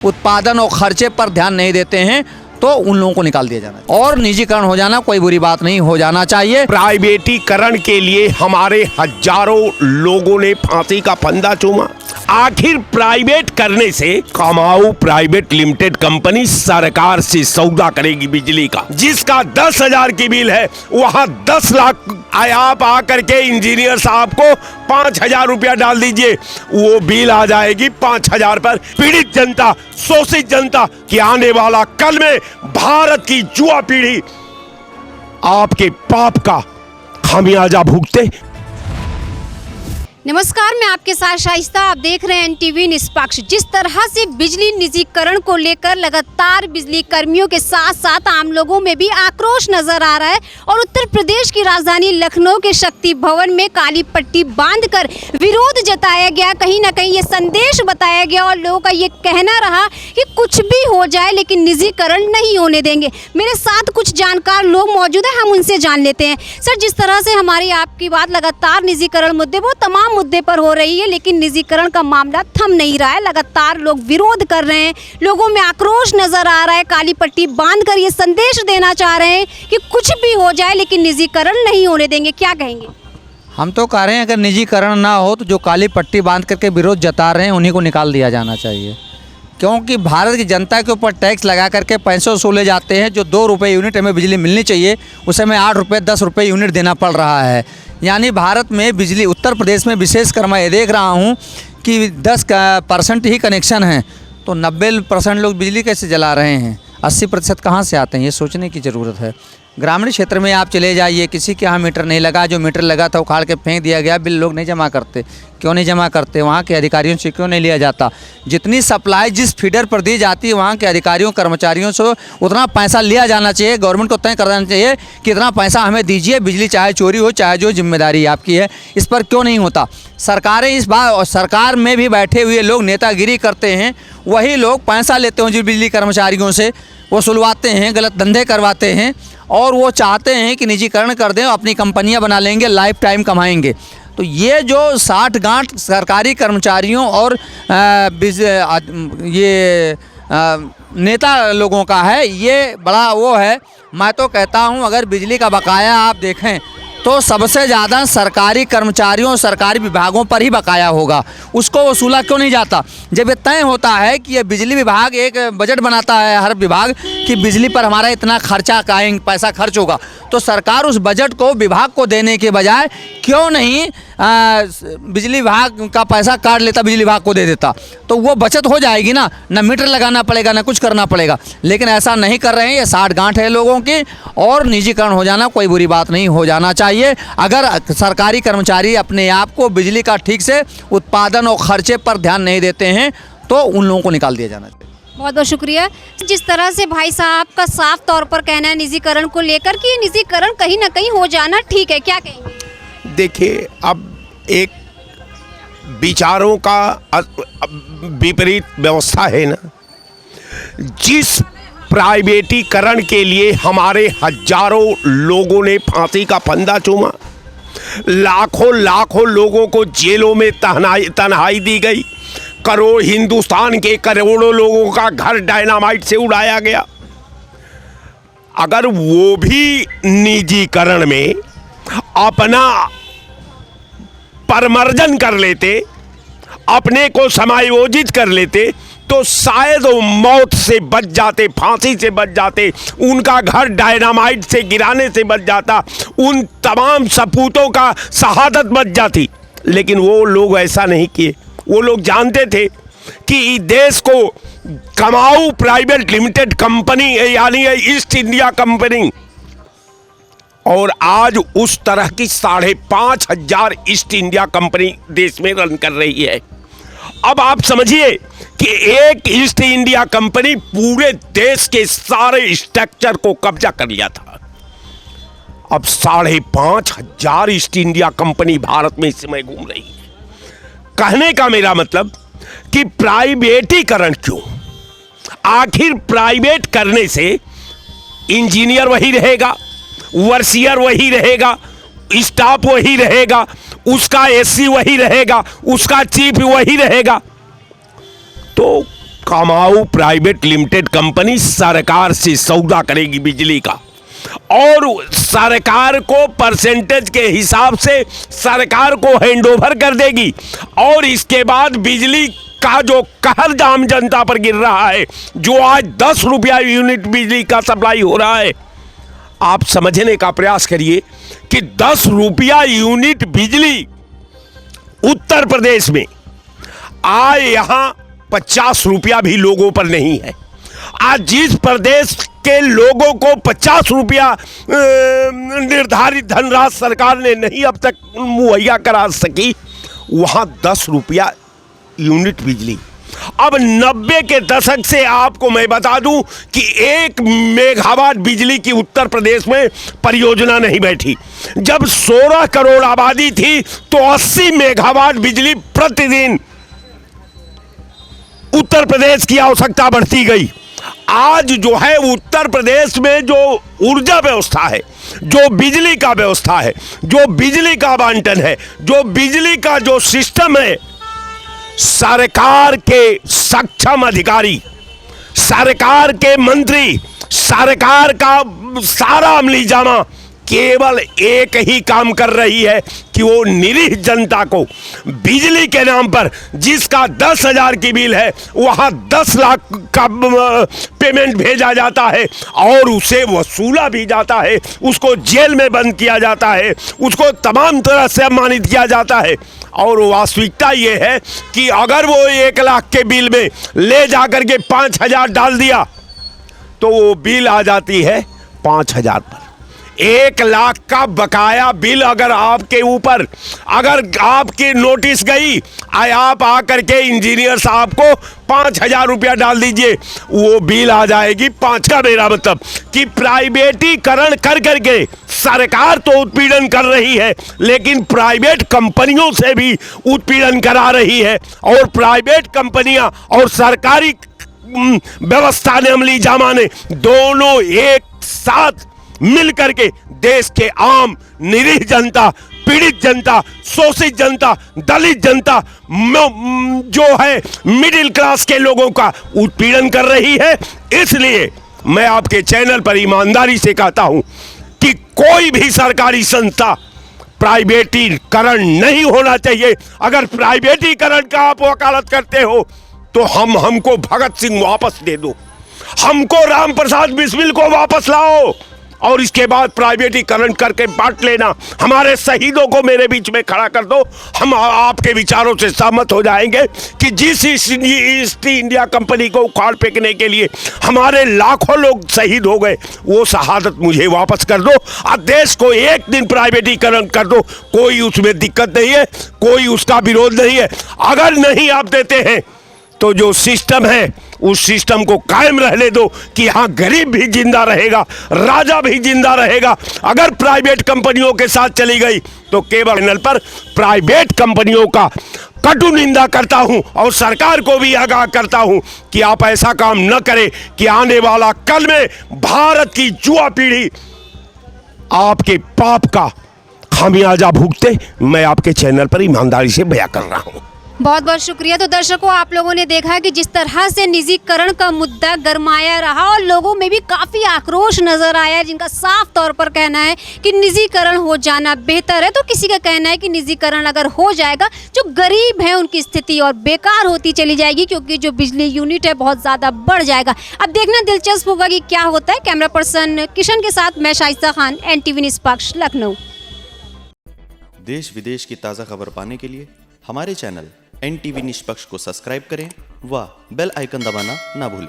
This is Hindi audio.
उत्पादन और खर्चे पर ध्यान नहीं देते हैं तो उन लोगों को निकाल दिया जाना और निजीकरण हो जाना कोई बुरी बात नहीं, हो जाना चाहिए। प्राइवेटीकरण के लिए हमारे हजारों लोगों ने फांसी का फंदा चूमा। आखिर प्राइवेट करने से कमाऊ प्राइवेट लिमिटेड कंपनी सरकार से सौदा करेगी बिजली का, जिसका 10,000 की बिल है वहां 10 लाख आप आकर के इंजीनियर साहब को 5,000 रुपया डाल दीजिए, वो बिल आ जाएगी 5,000 पर। पीड़ित जनता, शोषित जनता की आने वाला कल में भारत की युवा पीढ़ी आपके पाप का खामियाजा भुगते। नमस्कार, मैं आपके साथ शाइस्ता, आप देख रहे हैं एनटीवी निष्पक्ष। जिस तरह से बिजली निजीकरण को लेकर लगातार बिजली कर्मियों के साथ साथ आम लोगों में भी आक्रोश नजर आ रहा है और उत्तर प्रदेश की राजधानी लखनऊ के शक्ति भवन में काली पट्टी बांधकर विरोध जताया गया। कहीं ना कहीं ये संदेश बताया गया और लोगों का ये कहना रहा कि कुछ भी हो जाए लेकिन निजीकरण नहीं होने देंगे। मेरे साथ कुछ जानकार लोग मौजूद हैं, हम उनसे जान लेते हैं। सर, जिस तरह से हमारी आपकी बात लगातार निजीकरण मुद्दे वो तमाम मुद्दे पर हो रही है, लेकिन निजीकरण का मामला थम नहीं रहा है। लगातार लोग विरोध कर रहे हैं, लोगों में आक्रोश नजर आ रहा है। काली पट्टी बांधकर ये संदेश देना चाह रहे हैं कि कुछ भी हो जाए लेकिन निजीकरण नहीं होने देंगे। क्या कहेंगे? हम तो कह रहे हैं अगर निजीकरण ना हो तो जो काली पट्टी बांध करके विरोध जता रहे हैं उन्हीं को निकाल दिया जाना चाहिए, क्योंकि भारत की जनता के ऊपर टैक्स लगा करके पैसे वसूले जाते हैं। जो 2 रुपये यूनिट हमें बिजली मिलनी चाहिए उसे हमें 8 रुपये 10 रुपये यूनिट देना पड़ रहा है। यानी भारत में बिजली, उत्तर प्रदेश में विशेषकर मैं ये देख रहा हूँ कि 10% ही कनेक्शन है तो 90% लोग बिजली कैसे जला रहे हैं, 80% कहाँ से आते हैं, ये सोचने की ज़रूरत है। ग्रामीण क्षेत्र में आप चले जाइए, किसी के यहाँ मीटर नहीं लगा, जो मीटर लगा था उखाड़ के फेंक दिया गया, बिल लोग नहीं जमा करते। क्यों नहीं जमा करते? वहाँ के अधिकारियों से क्यों नहीं लिया जाता? जितनी सप्लाई जिस फीडर पर दी जाती है वहाँ के अधिकारियों कर्मचारियों से उतना पैसा लिया जाना चाहिए। गवर्नमेंट को तय कर देना चाहिए कि इतना पैसा हमें दीजिए, बिजली चाहे चोरी हो चाहे जो, जिम्मेदारी आपकी है। इस पर क्यों नहीं होता? सरकारें इस बात, और सरकार में भी बैठे हुए लोग नेतागिरी करते हैं, वही लोग पैसा लेते हैं जो बिजली कर्मचारियों से वसूलवाते हैं, गलत धंधे करवाते हैं और वो चाहते हैं कि निजीकरण कर दें, अपनी कंपनियां बना लेंगे, लाइफ टाइम कमाएंगे। तो ये जो 60 गांठ सरकारी कर्मचारियों और नेता लोगों का है, ये बड़ा वो है। मैं तो कहता हूं अगर बिजली का बकाया आप देखें तो सबसे ज़्यादा सरकारी कर्मचारियों और सरकारी विभागों पर ही बकाया होगा। उसको वसूला क्यों नहीं जाता? जब ये तय होता है कि ये बिजली विभाग एक बजट बनाता है हर विभाग कि बिजली पर हमारा इतना खर्चा पैसा खर्च होगा, तो सरकार उस बजट को विभाग को देने के बजाय क्यों नहीं बिजली विभाग का पैसा काट लेता, बिजली विभाग को दे देता, तो वो बचत हो जाएगी ना, ना मीटर लगाना पड़ेगा ना कुछ करना पड़ेगा। लेकिन ऐसा नहीं कर रहे हैं, ये 60 गांठ है लोगों की और निजीकरण हो जाना कोई बुरी बात नहीं, हो जाना चाहिए। अगर सरकारी कर्मचारी अपने आप को बिजली का ठीक से उत्पादन और खर्चे पर ध्यान नहीं देते हैं तो उन लोगों को निकाल दिया जाना चाहिए। बहुत बहुत शुक्रिया। जिस तरह से भाई साहब का साफ तौर पर कहना है निजीकरण को लेकर कि निजीकरण कहीं ना कहीं हो जाना ठीक है, क्या कहेंगे? देखिए, अब एक विचारों का विपरीत व्यवस्था है ना। जिस प्राइवेटीकरण के लिए हमारे हजारों लोगों ने फांसी का फंदा चूमा, लाखों लोगों को जेलों में तन्हाई दी गई, हिंदुस्तान के करोड़ों लोगों का घर डायनामाइट से उड़ाया गया, अगर वो भी निजीकरण में अपना परमर्जन कर लेते, अपने को समायोजित कर लेते, तो शायद वो मौत से बच जाते, फांसी से बच जाते, उनका घर डायनामाइट से गिराने से बच जाता, उन तमाम सपूतों का शहादत बच जाती। लेकिन वो लोग ऐसा नहीं किए। वो लोग जानते थे कि देश को कमाऊ प्राइवेट लिमिटेड कंपनी यानी ईस्ट इंडिया कंपनी, और आज उस तरह की 5,500 ईस्ट इंडिया कंपनी देश में रन कर रही है। अब आप समझिए कि एक ईस्ट इंडिया कंपनी पूरे देश के सारे स्ट्रक्चर को कब्जा कर लिया था। अब 5,500 ईस्ट इंडिया कंपनी भारत में इस समय घूम रही है। कहने का मेरा मतलब कि प्राइवेटीकरण क्यों? आखिर प्राइवेट करने से इंजीनियर वही रहेगा, वर्सियर वही रहेगा, स्टाफ वही रहेगा, उसका एससी वही रहेगा, उसका चीफ वही रहेगा, तो कमाऊ प्राइवेट लिमिटेड कंपनी सरकार से सौदा करेगी बिजली का, और सरकार को परसेंटेज के हिसाब से सरकार को हैंडओवर कर देगी, और इसके बाद बिजली का जो कहर आम जनता पर गिर रहा है, जो आज 10 रुपया यूनिट बिजली का सप्लाई हो रहा है, आप समझने का प्रयास करिए कि 10 रुपया यूनिट बिजली उत्तर प्रदेश में आज यहां 50 रुपया भी लोगों पर नहीं है। आज जिस प्रदेश के लोगों को 50 रुपया निर्धारित धनराशि सरकार ने नहीं अब तक मुहैया करा सकी, वहां 10 रुपया यूनिट बिजली। अब 90 के दशक से आपको मैं बता दूं कि 1 मेगावाट बिजली की उत्तर प्रदेश में परियोजना नहीं बैठी। जब 16 करोड़ आबादी थी तो 80 मेगावाट बिजली प्रतिदिन उत्तर प्रदेश की आवश्यकता बढ़ती गई। आज जो है उत्तर प्रदेश में जो ऊर्जा व्यवस्था है, जो बिजली का व्यवस्था है, जो बिजली का आवंटन है, जो बिजली का जो सिस्टम है, सरकार के सक्षम अधिकारी, सरकार के मंत्री, सरकार का सारा अमली जामा केवल एक ही काम कर रही है कि वो निरीह जनता को बिजली के नाम पर जिसका 10,000 की बिल है वहां 10 लाख का पेमेंट भेजा जाता है और उसे वसूला भी जाता है, उसको जेल में बंद किया जाता है, उसको तमाम तरह से अपमानित किया जाता है। और वास्तविकता ये है कि अगर वो 1 लाख के बिल में ले जाकर के 5,000 डाल दिया तो वो बिल आ जाती है 5,000 पर। 1 लाख का बकाया बिल अगर आपके ऊपर, अगर आपकी नोटिस गई, आप आकर के इंजीनियर साहब को 5,000 रुपया डाल दीजिए, वो बिल आ जाएगी 5 का। मेरा मतलब कि प्राइवेटीकरण कर करके सरकार तो उत्पीड़न कर रही है, लेकिन प्राइवेट कंपनियों से भी उत्पीड़न करा रही है, और प्राइवेट कंपनियां और सरकारी व्यवस्था ने, अमली जामा ने, दोनों एक साथ मिल करके देश के आम निरीह जनता, पीड़ित जनता, शोषित जनता, दलित जनता, जो है मिडिल क्लास के लोगों का उत्पीड़न कर रही है। इसलिए मैं आपके चैनल पर ईमानदारी से कहता हूं कि कोई भी सरकारी संस्था प्राइवेटीकरण नहीं होना चाहिए। अगर प्राइवेटीकरण का आप वकालत करते हो तो हमको भगत सिंह वापस दे दो, हमको राम प्रसाद बिस्मिल को वापस लाओ, और इसके बाद प्राइवेटीकरण करके बांट लेना, हमारे शहीदों को मेरे बीच में खड़ा कर दो। हम आपके विचारों से सहमत हो जाएंगे कि जिस ईस्ट इंडिया कंपनी को उखाड़ फेंकने के लिए हमारे लाखों लोग शहीद हो गए, वो शहादत मुझे वापस कर दो और देश को एक दिन प्राइवेटीकरण कर दो। कोई उसमें दिक्कत नहीं है, कोई उसका विरोध नहीं है। अगर नहीं आप देते हैं तो जो सिस्टम है उस सिस्टम को कायम रहने दो कि यहां गरीब भी जिंदा रहेगा, राजा भी जिंदा रहेगा। अगर प्राइवेट कंपनियों के साथ चली गई तो केवल चैनल पर प्राइवेट कंपनियों का कटु निंदा करता हूं और सरकार को भी आगाह करता हूं कि आप ऐसा काम न करें कि आने वाला कल में भारत की युवा पीढ़ी आपके पाप का खामियाजा भुगते। मैं आपके चैनल पर ईमानदारी से बयां कर रहा हूं। बहुत बहुत शुक्रिया। तो दर्शकों, आप लोगों ने देखा कि जिस तरह से निजीकरण का मुद्दा गरमाया रहा और लोगों में भी काफ़ी आक्रोश नजर आया, जिनका साफ तौर पर कहना है कि निजीकरण हो जाना बेहतर है, तो किसी का कहना है कि निजीकरण अगर हो जाएगा जो गरीब हैं उनकी स्थिति और बेकार होती चली जाएगी, क्योंकि जो बिजली यूनिट है बहुत ज़्यादा बढ़ जाएगा। अब देखना दिलचस्प होगा कि क्या होता है। कैमरा पर्सन किशन के साथ मैं शाइस्ता खान, NTV निष्पक्ष, लखनऊ। देश विदेश की ताज़ा खबर पाने के लिए हमारे चैनल NTV निष्पक्ष को सब्सक्राइब करें व बेल आइकन दबाना ना भूलें।